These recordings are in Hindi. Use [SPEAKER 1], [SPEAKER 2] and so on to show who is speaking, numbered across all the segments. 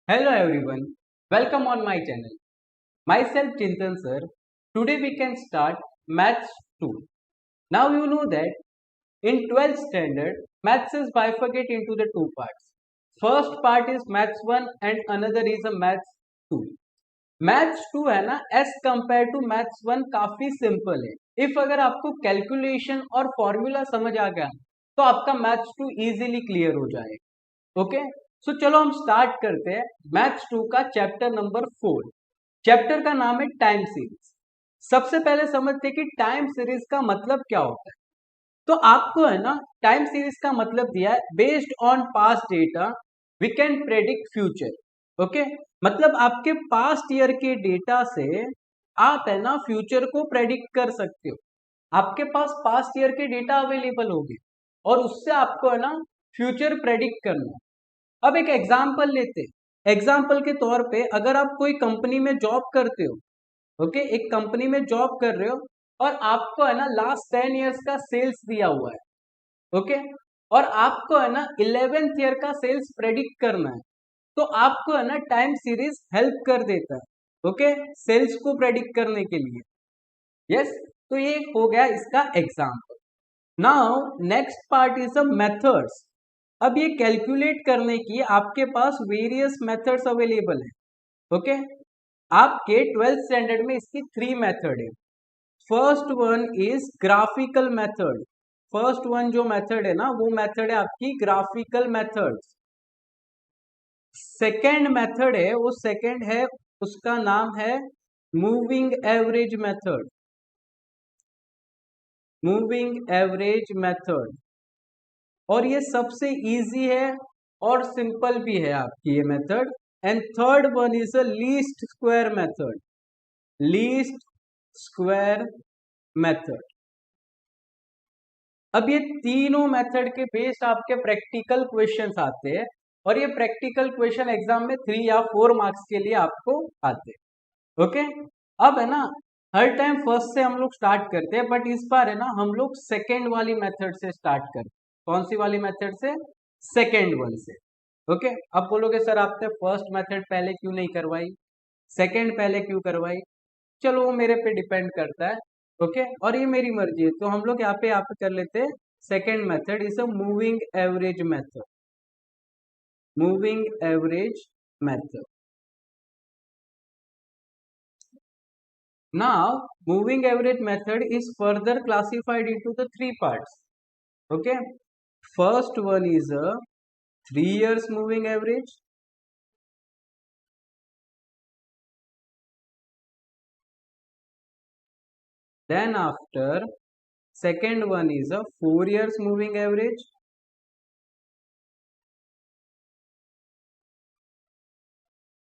[SPEAKER 1] Hello everyone, welcome on my channel. Myself Chintan sir. Today we can start Maths 2. Now you know that in 12th standard, Maths is bifurcated into the two parts. First part is Maths 1 and another is a Maths 2. Maths 2 है ना एज कंपेयर टू मैथ्स 1 काफी सिंपल है. इफ अगर आपको कैलकुलेशन और फॉर्मूला समझ आ गया तो आपका मैथ्स 2 इजीली क्लियर हो जाए. ओके सो चलो हम स्टार्ट करते हैं मैथ्स 2 का चैप्टर नंबर 4. चैप्टर का नाम है टाइम सीरीज. सबसे पहले समझते हैं कि टाइम सीरीज का मतलब क्या होता है. तो आपको है ना टाइम सीरीज का मतलब दिया है based on past data we can predict future. Okay मतलब आपके पास्ट ईयर के डेटा से आप है ना फ्यूचर को प्रेडिक्ट कर सकते हो. आपके पास पास्ट ईयर के डेटा अवेलेबल होंगे और उससे आपको है ना फ्यूचर प्रेडिक्ट करना. अब एक एग्जाम्पल लेते हैं. एग्जाम्पल के तौर पे अगर आप कोई कंपनी में जॉब करते हो, ओके एक कंपनी में जॉब कर रहे हो और आपको है ना लास्ट 10 इयर्स का सेल्स दिया हुआ है. ओके और आपको है ना 11th ईयर का सेल्स प्रेडिक्ट करना है. तो आपको है ना टाइम सीरीज हेल्प कर देता है. ओके सेल्स को प्रेडिक्ट करने के लिए. यस तो ये हो गया इसका example. Now next part is a methods. अब ये कैलकुलेट करने की आपके पास वेरियस मेथड्स अवेलेबल है. ओके आपके 12th स्टैंडर्ड में इसकी 3 मेथड है. First one is graphical method. First one जो मेथड है ना वो मेथड है आपकी ग्राफिकल मेथड. सेकेंड मेथड है वो सेकेंड है उसका नाम है moving average method. Moving average method और ये सबसे इजी है और सिंपल भी है आपकी ये method. And third one is a least square method. Least square method. अब ये तीनों मेथड के बेस्ड आपके प्रैक्टिकल क्वेश्चंस आते हैं और ये प्रैक्टिकल क्वेश्चन एग्जाम में 3 या 4 मार्क्स के लिए आपको आते हैं. ओके अब है ना हर टाइम फर्स्ट से हम लोग स्टार्ट करते हैं बट इस बार है ना हम लोग सेकेंड वाली मेथड से स्टार्ट करते हैं. कौन सी वाली मेथड से? सेकेंड वन से. ओके अब बोलोगे सर आपने फर्स्ट मेथड पहले क्यों नहीं करवाई, सेकेंड पहले क्यों करवाई? चलो वो मेरे पे डिपेंड करता है. ओके और ये मेरी मर्जी है. तो हम लोग यहाँ पे कर लेते हैं second method is a moving average method. Moving average method. Now, moving average method is further classified into the 3 parts. Okay, first one is a 3 years moving average. Then after, second one is a 4 years moving average.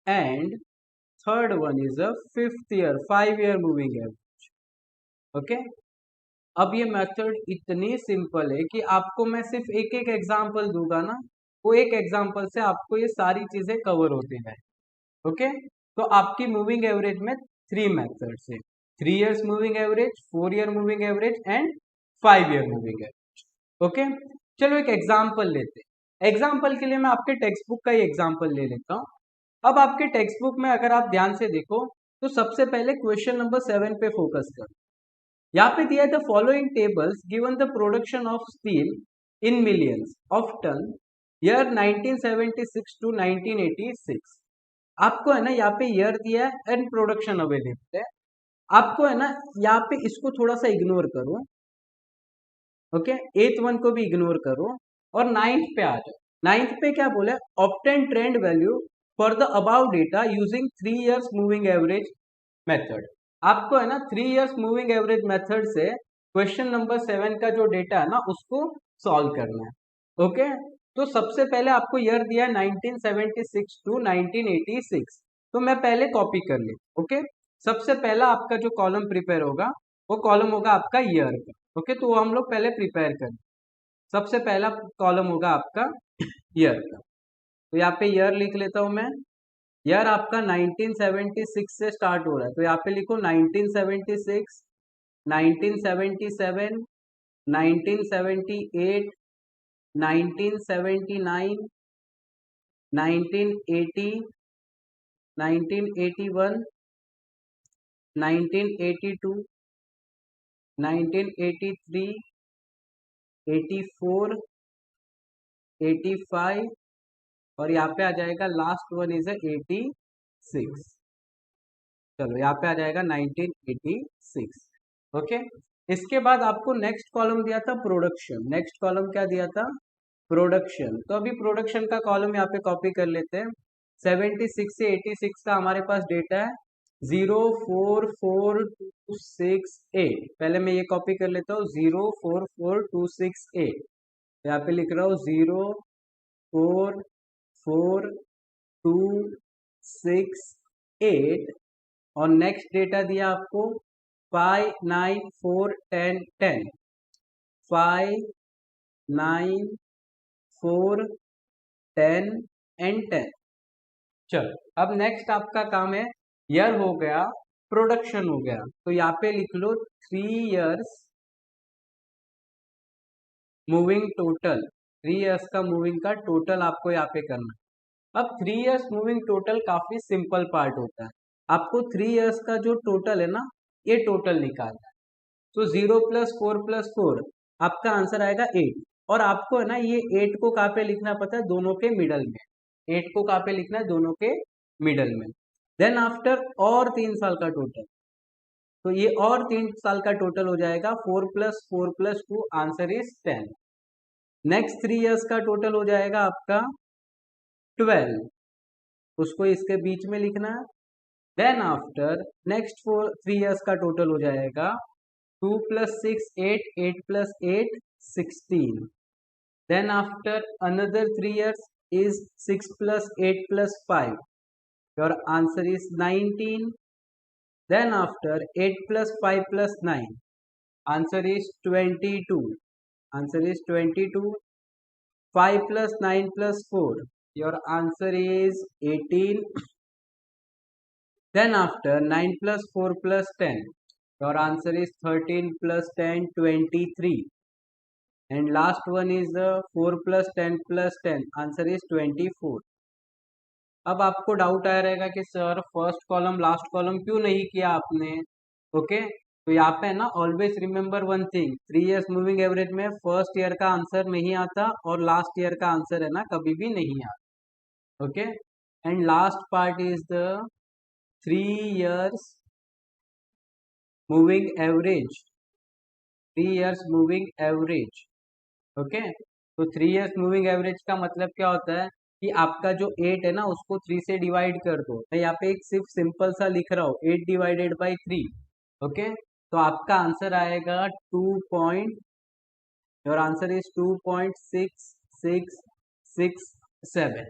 [SPEAKER 1] And third one is a 5 year moving average. Okay. अब ये मेथड इतनी सिंपल है कि आपको मैं सिर्फ एक एक एग्जांपल दूंगा ना वो एक एग्जांपल से आपको ये सारी चीजें कवर होती है. ओके तो आपकी मूविंग एवरेज में 3 मेथड्स है. 3 years moving average, 4 year moving average and 5 year moving average. Okay चलो एक एग्जांपल लेते हैं. एग्जांपल के लिए मैं आपके टेक्स्ट बुक का ही एग्जांपल ले लेता हूँ. अब आपके टेक्स्ट बुक में अगर आप ध्यान से देखो तो सबसे पहले क्वेश्चन नंबर 7 पे फोकस करो. यहाँ पे दिया है the following tables given the production of steel in millions of ton year 1976 to 1986. आपको है ना यहाँ पे ईयर दिया है एंड प्रोडक्शन अवेलेबल है. आपको है ना यहाँ पे इसको थोड़ा सा इग्नोर करो. ओके एथ वन को भी इग्नोर करो और नाइन्थ पे आ जाओ. नाइन्थ पे क्या बोला है? Obtain trend value for the above data using 3 years moving average method. आपको है ना 3 इयर्स मूविंग एवरेज मेथड से क्वेश्चन नंबर 7 का जो डेटा है ना उसको सॉल्व करना है. ओके तो सबसे पहले आपको ईयर दिया है 1976 टू 1986. तो मैं पहले कॉपी कर ले. ओके सबसे पहला आपका जो कॉलम प्रिपेयर होगा वो कॉलम होगा आपका ईयर का. ओके तो वो हम लोग पहले प्रिपेयर करें. सबसे पहला कॉलम होगा आपका ईयर का. तो यहाँ पे ईयर लिख लेता हूं मैं. ईयर आपका 1976 से स्टार्ट हो रहा है तो यहाँ पे लिखो 1976, 1977, 1978, 1979, 1980, 1981, 1982, 1983, 84, 85 और यहाँ पे आ जाएगा लास्ट वन इज 86। चलो यहाँ पे आ जाएगा 1986। ओके, इसके बाद आपको नेक्स्ट कॉलम दिया था प्रोडक्शन। नेक्स्ट कॉलम क्या दिया था? प्रोडक्शन। तो अभी प्रोडक्शन का कॉलम यहाँ पे कॉपी कर लेते हैं। 76 से 86 का हमारे पास डेटा है 044268। पहले मैं ये कॉपी कर लेता हूँ 044268। यहाँ पे लिख रहा हूँ 044268 और नेक्स्ट डेटा दिया आपको 5, 9, 4, 10, 10, 5, 9, 4, 10 एंड 10। चलो अब नेक्स्ट आपका काम है, ईयर हो गया, प्रोडक्शन हो गया, तो यहाँ पे लिख लो 3 years मूविंग टोटल। 3 years का मूविंग का टोटल आपको यहाँ पे करना है। अब 3 years मूविंग टोटल काफी सिंपल पार्ट होता है। आपको 3 years का जो टोटल है ना, ये टोटल निकालना है। तो 0 + 4 + 4 आपका आंसर आएगा 8। और आपको है ना ये 8 को कहाँ पे लिखना पता है? दोनों के मिडल में। 8 को कहाँ पे लिखना है? दोनों के मिडल में। देन आफ्टर और 3 साल का टोटल, तो ये और 3 साल का टोटल हो जाएगा 4 + 4 + 2 आंसर इज 10। नेक्स्ट 3 years का टोटल हो जाएगा आपका 12, उसको इसके बीच में लिखना है। देन आफ्टर नेक्स्ट 3 years का टोटल हो जाएगा 2 + 6 8, 8 + 8 16। Then after another 3 years is 6 + 8 + 5. Your answer is 19. Then after 8 + 5 + 9. Answer is 22. Answer is 22. 5 + 9 + 4. Your answer is 18. Then after 9 + 4 + 10. Your answer is 13 + 10 23. And last one is 4 + 10 + 10. Answer is 24. अब आपको डाउट आया रहेगा कि sir first column last column क्यों नहीं किया आपने? ओके, तो यहाँ पे ना always remember one thing, 3 years moving average में फर्स्ट ईयर का आंसर नहीं आता और लास्ट ईयर का आंसर है ना कभी भी नहीं आता। Okay, and last part is the 3 years moving average. 3 years moving average. Okay, तो 3 years मूविंग एवरेज का मतलब क्या होता है कि आपका जो 8 है ना उसको 3 से डिवाइड कर दो। मैं यहाँ पे एक सिर्फ सिंपल सा लिख रहा हूँ 8 / 3। ओके, तो आपका आंसर आएगा 2. Your answer is 2.6667।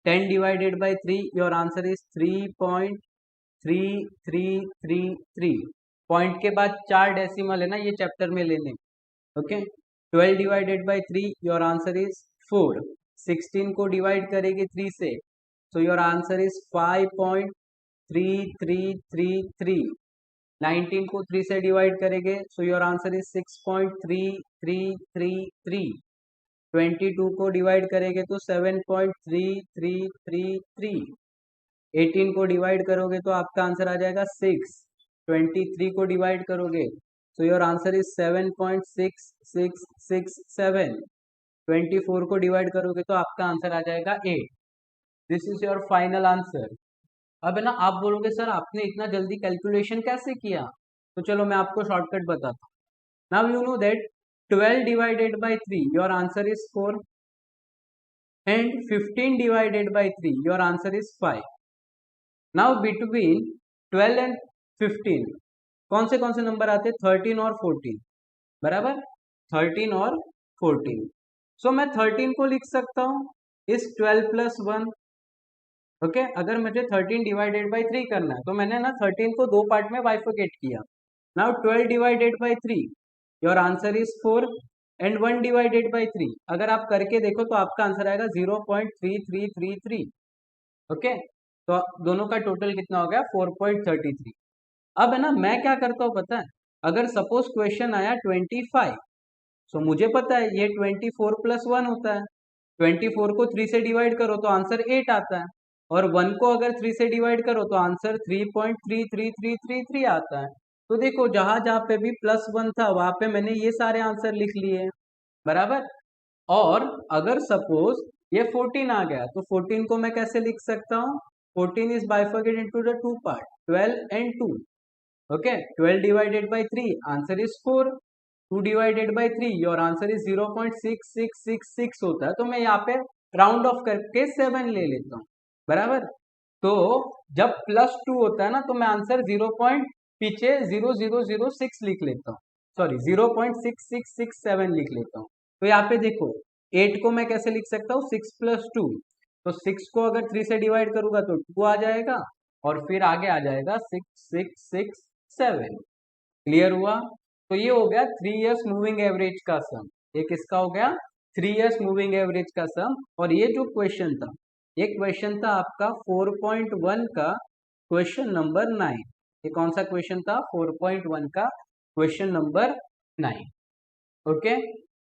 [SPEAKER 1] 10 / 3 your answer is 3.3333। Point के बाद 4 डेसिमल है ना ये चैप्टर में लेने। Okay, 12 / 3 your answer is 4। 16 को डिवाइड करेंगे 3 से, so your answer is 5.3333। 19 को 3 से डिवाइड करेंगे, so your answer is 6.3333। 22 को डिवाइड करेंगे तो 7.3333। 18 को डिवाइड करोगे तो आपका आंसर आ जाएगा 6। 23 को डिवाइड करोगे, so your answer is 7.6667। 24 को डिवाइड करोगे तो आपका आंसर आ जाएगा 8। This is your final answer. अब है ना आप बोलोगे सर आपने इतना जल्दी कैलकुलेशन कैसे किया? तो चलो मैं आपको शॉर्टकट बताता हूँ। Now you know that 12 / 3 your answer is 4 and 15 / 3 your answer is 5। Now between 12 and 15 कौन से नंबर आते हैं? 13 और 14, बराबर, 13 और 14। सो मैं 13 को लिख सकता हूँ इस 12 + 1। ओके, अगर मुझे 13 / 3 करना है तो मैंने ना 13 को 2 पार्ट में बाइफरकेट किया। Now 12 / 3 your answer is 4 and 1 / 3 अगर आप करके देखो तो आपका आंसर आएगा 0.3333। ओके, तो दोनों का टोटल कितना हो गया? 4.33। अब है ना मैं क्या करता हूँ पता है? अगर सपोज क्वेश्चन आया 25, सो मुझे पता है ये 24 + 1 होता है। 24 को 3 से डिवाइड करो तो आंसर 8 आता है। और 1 को अगर 3 से डिवाइड करो तो आंसर 3.33333 आता है। तो देखो जहां जहां पे भी +1 था वहां पे मैंने ये सारे आंसर लिख लिए हैं, बराबर। और अगर सपोज ये 14 आ गया तो 14 को मैं कैसे लिख सकता हूँ? 14 is bifurcated into the two part, 12 and 2। Okay, 12 divided by 3 answer is 4, 2 divided by 3 your answer is 0.6666 होता है। तो मैं यहाँ पे राउंड ऑफ करके 7 ले लेता हूँ, बराबर। तो जब +2 होता है ना तो मैं आंसर 0 पॉइंट पीछे 0006 लिख लेता हूँ, सॉरी 0.6667 लिख लेता हूँ। तो यहाँ पे देखो 8 को मैं कैसे लिख सकता हूँ? 6 + 2, तो 6 को अगर 3 से डिवाइड करूंगा तो 2 आ जाएगा और फिर आगे आ जाएगा 6667। क्लियर हुआ? तो ये हो गया 3 इयर्स मूविंग एवरेज का सम। ये किसका हो गया? 3 इयर्स मूविंग एवरेज का सम। और ये जो क्वेश्चन था, ये क्वेश्चन था आपका 4.1 का क्वेश्चन नंबर 9। ये कौन सा क्वेश्चन था? 4.1 का क्वेश्चन नंबर 9। ओके,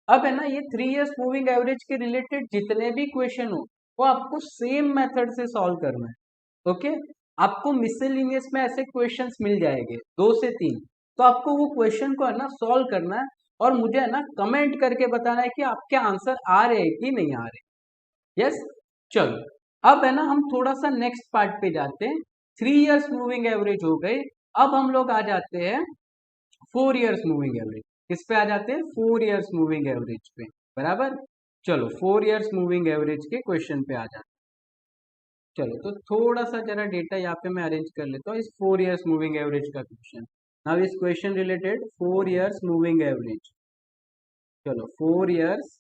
[SPEAKER 1] अब है ना ये 3 इयर्स मूविंग एवरेज के रिलेटेड जितने भी क्वेश्चन हो वो आपको सेम मेथड से सॉल्व करना है। ओके, आपको मिसलेनियस में ऐसे क्वेश्चंस मिल जाएंगे 2 से 3, तो आपको वो क्वेश्चन को है ना सॉल्व करना है और मुझे है ना कमेंट करके बताना है कि आपके आंसर आ रहे हैं कि नहीं आ रहे। यस, चलो अब है ना हम थोड़ा सा नेक्स्ट पार्ट पे जाते हैं। 3 इयर्स मूविंग एवरेज हो गए, अब हम लोग आ जाते हैं 4 इयर्स मूविंग एवरेज। किस पे आ जाते हैं? 4 इयर्स मूविंग एवरेज पे, बराबर। चलो 4 इयर्स मूविंग एवरेज के क्वेश्चन पे आ जाते हैं। चलो तो थोड़ा सा जरा डेटा यहाँ पे मैं अरेंज कर लेता हूँ इस 4 इयर्स मूविंग एवरेज का क्वेश्चन। नाउ इस question related 4 years moving average. चलो 4 इयर्स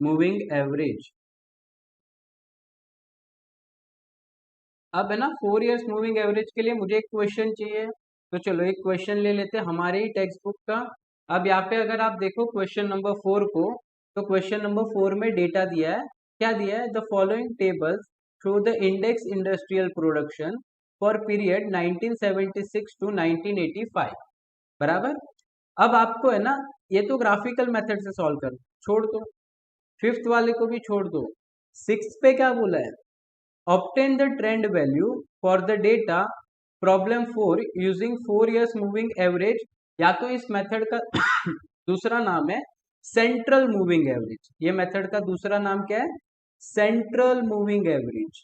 [SPEAKER 1] मूविंग एवरेज। अब है ना 4 इयर्स मूविंग एवरेज के लिए मुझे एक क्वेश्चन चाहिए, तो चलो एक क्वेश्चन ले लेते हैं हमारे ही टेक्स्ट बुक का। अब यहाँ पे अगर आप देखो क्वेश्चन नंबर 4 को, तो क्वेश्चन नंबर 4 में डेटा दिया है। क्या दिया है? The following tables show the index industrial production for period 1976 to 1985, बराबर। अब आपको है ना ये तो ग्राफिकल मेथड से सॉल्व कर छोड़ दो, फिफ्थ वाले को भी छोड़ दो। सिक्स पे क्या बोला है? obtain the trend value for the data problem 4 using 4 years moving average, या तो इस मेथड का दूसरा नाम है सेंट्रल मूविंग एवरेज। ये मेथड का दूसरा नाम क्या है? Central moving average.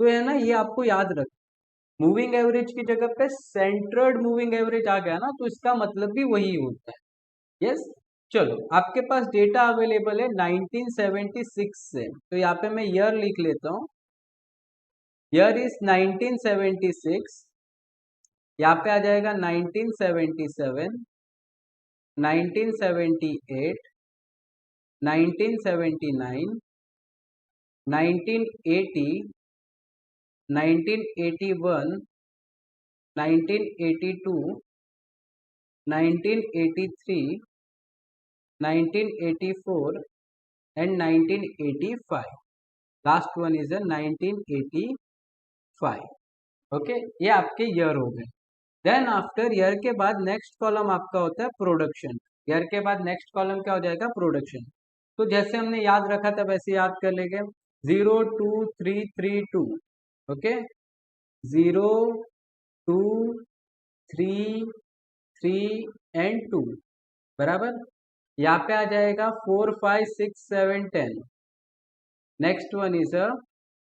[SPEAKER 1] तो है ना ये आपको याद रख, मूविंग एवरेज की जगह पे सेंट्रल मूविंग एवरेज आ गया ना तो इसका मतलब भी वही होता है। यस, चलो आपके पास डेटा अवेलेबल है 1976 से, तो यहाँ पे मैं ईयर लिख लेता हूँ। ईयर इज 1976, यहाँ पे आ जाएगा 1977, 1978, 1979, 1980, 1981, 1982, 1983, 1984 and 1985। Last one is 1985। Okay, ये आपके ईयर हो गए। देन आफ्टर ईयर के बाद नेक्स्ट कॉलम आपका होता है प्रोडक्शन। ईयर के बाद नेक्स्ट कॉलम क्या हो जाएगा? प्रोडक्शन। तो जैसे हमने याद रखा था वैसे याद कर लेंगे, 02332। ओके, 02332 बराबर। यहाँ पे आ जाएगा 4567110। Next one is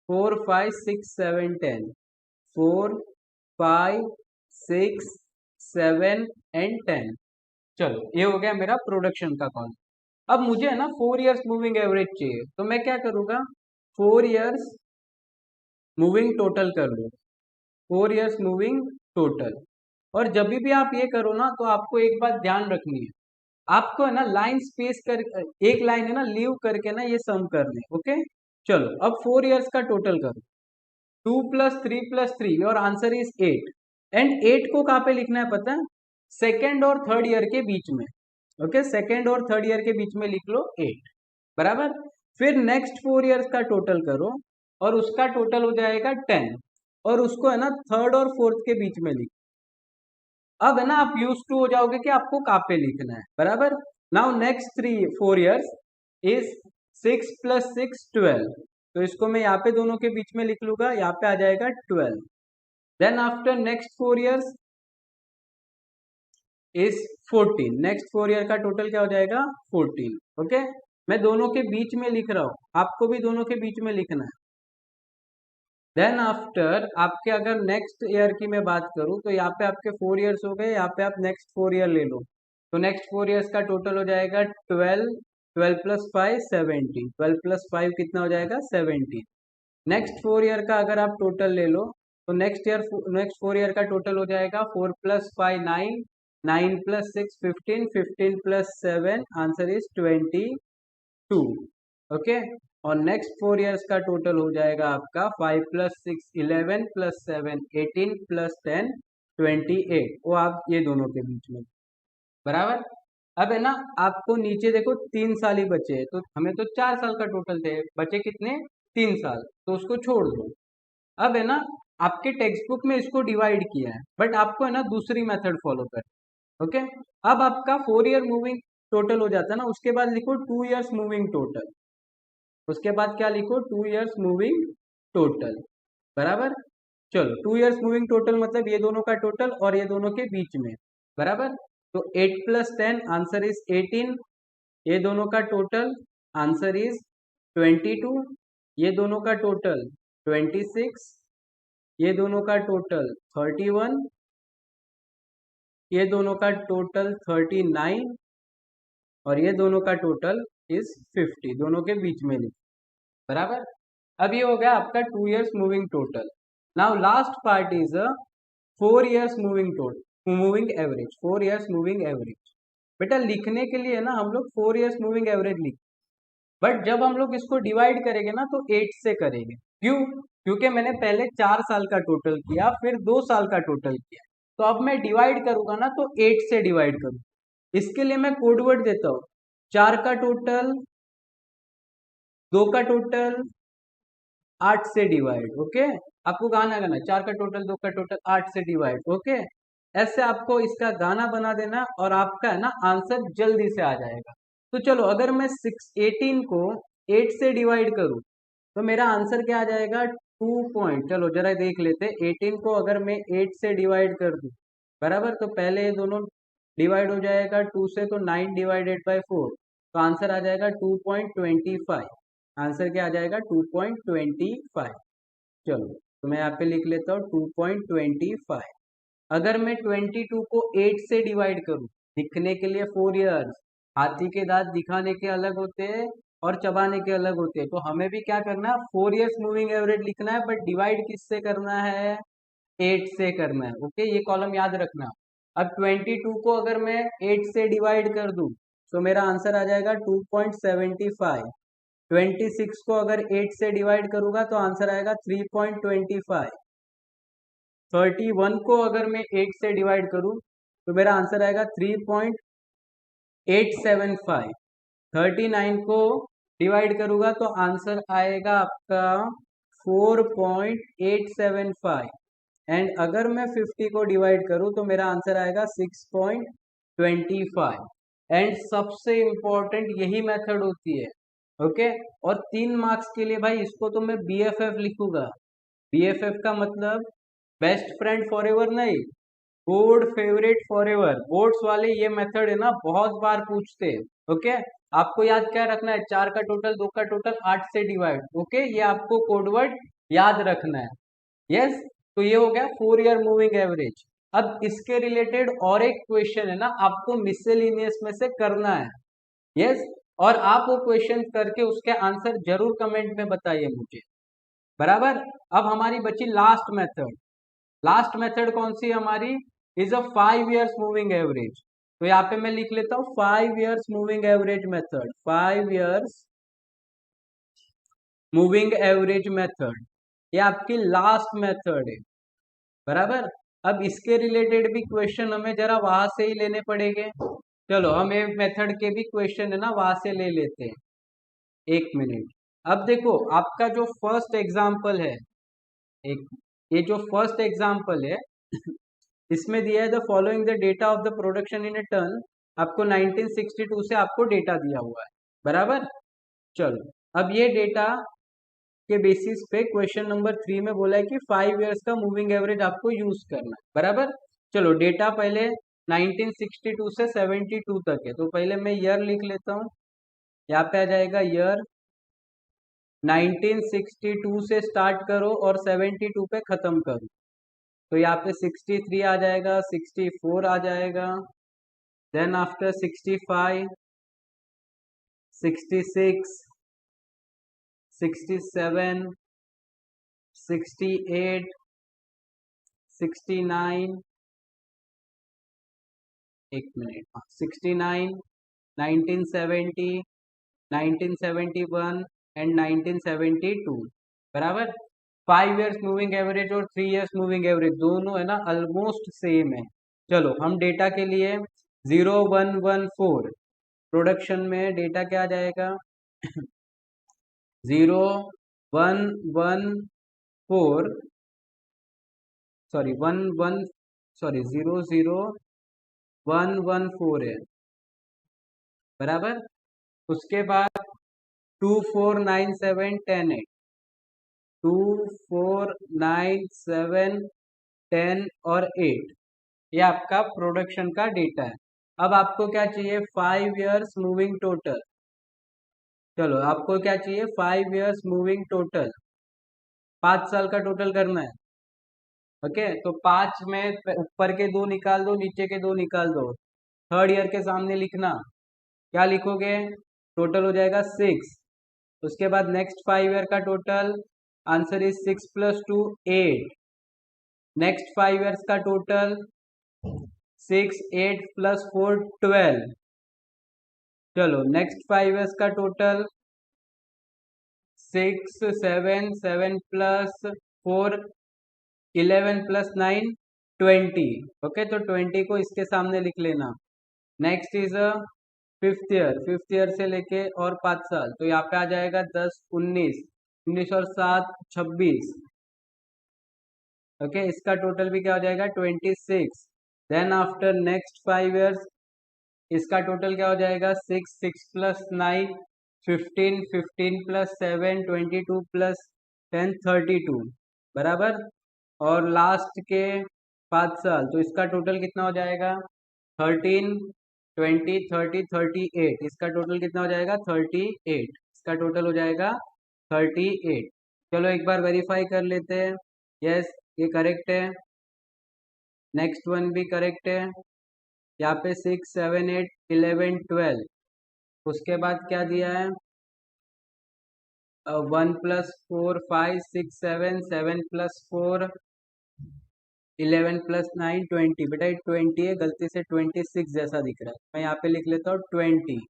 [SPEAKER 1] 4567110, 4567110। चलो ये हो गया मेरा प्रोडक्शन का कॉलम। अब मुझे है ना 4 इयर्स मूविंग एवरेज चाहिए, तो मैं क्या करूंगा? 4 इयर्स मूविंग टोटल कर लो, 4 इयर्स मूविंग टोटल। और जब भी आप ये करो ना तो आपको एक बात ध्यान रखनी है, आपको है ना लाइन स्पेस कर, एक लाइन है ना लीव करके ना ये सम करने। ओके, चलो अब 4 इयर्स का टोटल करो, 2 + 3 + 3 और आंसर इज 8। एंड 8 को कहाँ पे लिखना है पता है? सेकेंड और थर्ड ईयर के बीच में। ओके, सेकेंड और थर्ड ईयर के बीच में लिख लो 8, बराबर। फिर नेक्स्ट 4 इयर्स का टोटल करो और उसका टोटल हो जाएगा 10, और उसको है ना थर्ड और फोर्थ के बीच में लिख। अब है ना आप यूज टू हो जाओगे कि आपको कहाँ पे लिखना है, बराबर। नाउ नेक्स्ट 4 इयर्स इज 6 + 6 12, तो इसको मैं यहाँ पे दोनों के बीच में लिख लूंगा, यहाँ पे आ जाएगा 12। Then after next 4 years is 14। Next 4 year का टोटल क्या हो जाएगा 14। ओके, मैं दोनों के बीच में लिख रहा हूँ, आपको भी दोनों के बीच में लिखना है। देन आफ्टर आपके अगर नेक्स्ट ईयर की मैं बात करूँ तो यहाँ पे आपके 4 इयर्स हो गए, यहाँ पे आप नेक्स्ट 4 ईयर ले लो, तो नेक्स्ट 4 इयर्स का टोटल हो जाएगा 12। 12 प्लस 5 17। 12 प्लस 5 कितना हो जाएगा 17। नेक्स्ट 4 ईयर का अगर आप टोटल ले लो तो नेक्स्ट 4 ईयर का टोटल हो जाएगा 4 plus 5 9। 9 plus 6 15। 15 plus 7 answer is 22। Okay, और नेक्स्ट 4 इयर्स का टोटल हो जाएगा आपका 5 प्लस 6 11 प्लस 7 18 प्लस 10 28। वो आप ये दोनों के बीच में बराबर। अब है ना, आपको नीचे देखो 3 साल ही बचे हैं, तो हमें तो 4 साल का टोटल थे, बचे कितने 3 साल, तो उसको छोड़ दो। अब है ना, आपके टेक्स्ट बुक में इसको डिवाइड किया है, बट आपको है ना दूसरी मेथड फॉलो कर। ओके, अब आपका 4 ईयर मूविंग टोटल हो जाता है ना, उसके बाद लिखो 2 इयर्स मूविंग टोटल। उसके बाद क्या लिखो 2 इयर्स मूविंग टोटल बराबर। चलो 2 इयर्स मूविंग टोटल मतलब ये दोनों का टोटल और ये दोनों के बीच में बराबर। तो 8 प्लस 10 आंसर इज 18। ये दोनों का टोटल आंसर इज 22। ये दोनों का टोटल 26। ये दोनों का टोटल 31। ये दोनों का टोटल 39 और ये दोनों का टोटल इज 50। दोनों के बीच में लिख बराबर। अब ये हो गया आपका 2 years moving total. Now last part is 4 years moving total moving average. 4 years moving average बेटा लिखने के लिए ना हम लोग 4 इयर्स मूविंग एवरेज लिख, बट जब हम लोग इसको डिवाइड करेंगे ना तो 8 से करेंगे। क्यों? क्योंकि मैंने पहले 4 साल का टोटल किया, फिर 2 साल का टोटल किया, तो अब मैं डिवाइड करूंगा ना तो 8 से डिवाइड करूँ। इसके लिए मैं कोडवर्ड देता हूँ, 4 का टोटल, 2 का टोटल, 8 से डिवाइड। ओके, आपको गाना गाना 4 का टोटल, 2 का टोटल, 8 से डिवाइड। ओके, ऐसे आपको इसका गाना बना देना और आपका है ना आंसर जल्दी से आ जाएगा। तो चलो अगर मैं 18 को 8 से डिवाइड करूं तो मेरा आंसर क्या आ जाएगा 2 पॉइंट। चलो जरा देख लेते, 18 को अगर मैं 8 से डिवाइड कर दूं बराबर, तो पहले ये दोनों डिवाइड हो जाएगा 2 से, तो 9 डिवाइडेड बाई 4, तो आंसर आ जाएगा 2.25। आंसर क्या आ जाएगा 2.25। चलो तो मैं यहाँ पे लिख लेता हूँ 2.25। अगर मैं 22 को 8 से डिवाइड करूँ, दिखने के लिए 4 इयर्स, हाथी के दांत दिखाने के अलग होते हैं और चबाने के अलग होते हैं, तो हमें भी क्या करना है 4 इयर्स मूविंग एवरेज लिखना है, बट डिवाइड किससे करना है 8 से करना है। ओके, ये कॉलम याद रखना। अब 22 को अगर मैं 8 से डिवाइड कर दूं तो मेरा आंसर आ जाएगा 2.75। 26 को अगर 8 से डिवाइड करूंगा तो आंसर आएगा 3.25। 31 को अगर मैं 8 से डिवाइड करूं तो मेरा आंसर आएगा 3.875। 39 को डिवाइड करूंगा तो आंसर आएगा आपका 4.875। एंड अगर मैं 50 को डिवाइड करूं तो मेरा आंसर आएगा 6.25। एंड सबसे इंपॉर्टेंट यही मेथड होती है। ओके, और 3 मार्क्स के लिए भाई इसको तो मैं BFF लिखूंगा। BFF का मतलब बेस्ट फ्रेंड फॉर एवर नहीं, good favourite for ever. Boards वाले ये मेथड है ना बहुत बार पूछते हैं। ओके, आपको याद क्या रखना है, 4 का टोटल, 2 का टोटल, 8 से डिवाइड। ओके, ये आपको कोडवर्ड याद रखना है। यस, तो ये हो गया 4 ईयर मूविंग एवरेज। अब इसके रिलेटेड और एक क्वेश्चन है ना आपको मिसलेनियस में से करना है। यस, और आप वो क्वेश्चन करके उसके आंसर जरूर कमेंट में बताइए मुझे बराबर। अब हमारी बची लास्ट मेथड। लास्ट मेथड कौन सी है हमारी, is a 5 years moving average. तो यहाँ पे मैं लिख लेता हूँ 5 years moving average method. 5 years moving average method, ये आपकी लास्ट मेथड है बराबर। अब इसके रिलेटेड भी क्वेश्चन हमें जरा वहां से ही लेने पड़ेंगे। चलो हम ये मेथड के भी क्वेश्चन है ना वहां से ले लेते हैं, एक मिनट। अब देखो आपका जो फर्स्ट एग्जाम्पल है, एक ये जो फर्स्ट एग्जाम्पल है इसमें दिया है the following the data of the production in a ton. आपको 1962 से आपको डेटा दिया हुआ है बराबर। चलो अब ये डेटा के बेसिस पे क्वेश्चन नंबर 3 में बोला है कि 5 इयर्स का मूविंग एवरेज आपको यूज करना है, बराबर। चलो डेटा पहले 1962 से 72 तक है, तो पहले मैं ईयर लिख लेता हूँ। यहाँ पे आ जाएगा ईयर 1962 से स्टार्ट करो और 72 पे खत्म करो, तो यहाँ पे 63 आ जाएगा, 64 आ जाएगा, देन आफ्टर 65, 66, 67, 68, 69, एक मिनट, 69, 1970, 1971 एंड 1972, बराबर। 5 इयर्स मूविंग एवरेज और 3 इयर्स मूविंग एवरेज दोनों है ना ऑलमोस्ट सेम है। चलो हम डेटा के लिए 0114 प्रोडक्शन में डेटा क्या आ जाएगा 0114 सॉरी 00114 है, बराबर। उसके बाद 249710 2497 10 और 8, ये आपका प्रोडक्शन का डेटा है। अब आपको क्या चाहिए 5 इयर्स मूविंग टोटल। चलो आपको क्या चाहिए 5 इयर्स मूविंग टोटल, 5 साल का टोटल करना है। ओके, तो 5 में ऊपर के 2 निकाल दो, नीचे के 2 निकाल दो, थर्ड ईयर के सामने लिखना, क्या लिखोगे टोटल हो जाएगा 6। उसके बाद नेक्स्ट 5 ईयर का total answer is 6 + 2 8। Next 5 years का टोटल 6 8 + 4 12। चलो नेक्स्ट 5 इयर्स का टोटल 6 7 7 + 4 11 + 9 20। ओके, तो 20 को इसके सामने लिख लेना। नेक्स्ट इज फिफ्थ ईयर से लेके और 5 साल, तो यहाँ पे आ जाएगा 10 19 19 और 7 26। ओके, इसका टोटल भी क्या हो जाएगा 26। देन आफ्टर नेक्स्ट 5 इयर्स इसका टोटल क्या हो जाएगा 6 6 + 9 15 15 + 7 22 + 10 32, बराबर। और लास्ट के 5 साल, तो इसका टोटल कितना हो जाएगा 13 20 30 38। इसका टोटल कितना हो जाएगा 38। इसका टोटल हो जाएगा 38। चलो एक बार वेरीफाई कर लेते हैं। यस, ये करेक्ट है। नेक्स्ट वन भी करेक्ट है। यहाँ पे 6 7 8 11 12। उसके बाद क्या दिया है 1 + 4 5 6 7 7 + 4 11 + 9 20। बेटा ये 20 है, गलती से 26 जैसा दिख रहा है, मैं यहाँ पे लिख लेता हूँ 20।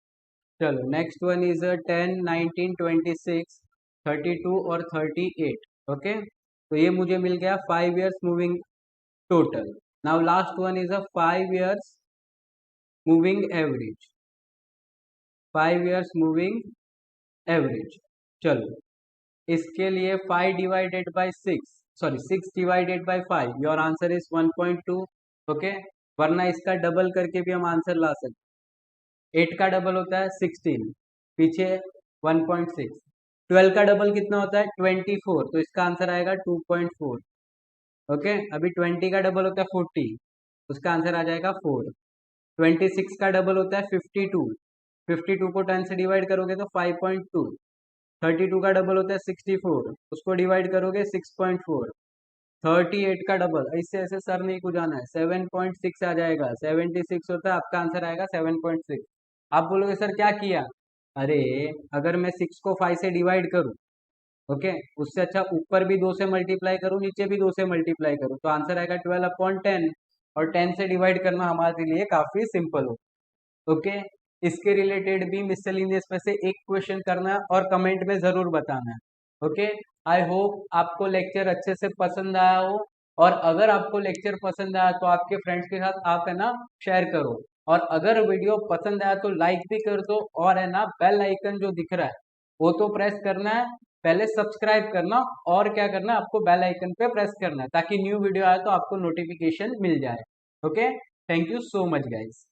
[SPEAKER 1] चलो नेक्स्ट वन इज 10 19 26 32 और 38। ओके, तो ये मुझे मिल गया 5 years moving total. Now last one is 5 years moving average. 5 years moving average. चलो इसके लिए 5 divided by 6 sorry 6 divided by 5, your answer is 1.2। Okay, वरना इसका डबल करके भी हम आंसर ला सकते। 8 का डबल होता है 16, पीछे 1.6। 12 का डबल कितना होता है 24, तो इसका आंसर आएगा 2.4। ओके, अभी 20 का डबल होता है 40, उसका आंसर आ जाएगा 4। 26 का डबल होता है 52, 52 को 10 से डिवाइड करोगे तो 5.2। 32 का डबल होता है 64, उसको डिवाइड करोगे 6.4। 38 का डबल, इससे ऐसे सर नहीं को जाना है 7.6 आ जाएगा। 76 होता है, आपका आंसर आएगा 7.6। आप बोलोगे सर क्या किया, अरे अगर मैं 6 को 5 से डिवाइड करूं, ओके, उससे अच्छा ऊपर भी 2 से मल्टीप्लाई करूं, नीचे भी 2 से मल्टीप्लाई करूं, तो आंसर आएगा 12/10। और 10 से डिवाइड करना हमारे लिए काफी सिंपल हो। ओके, इसके रिलेटेड भी मिससेलेनियस में से एक क्वेश्चन करना है और कमेंट में जरूर बताना है। ओके, आई होप आपको लेक्चर अच्छे से पसंद आया हो, और अगर आपको लेक्चर पसंद आया तो आपके फ्रेंड्स के साथ आप है ना शेयर करो, और अगर वीडियो पसंद आया तो लाइक भी कर दो, और है ना बेल आइकन जो दिख रहा है वो तो प्रेस करना है, पहले सब्सक्राइब करना, और क्या करना है आपको बेल आइकन पे प्रेस करना है ताकि न्यू वीडियो आए तो आपको नोटिफिकेशन मिल जाए। Okay, thank you so much guys.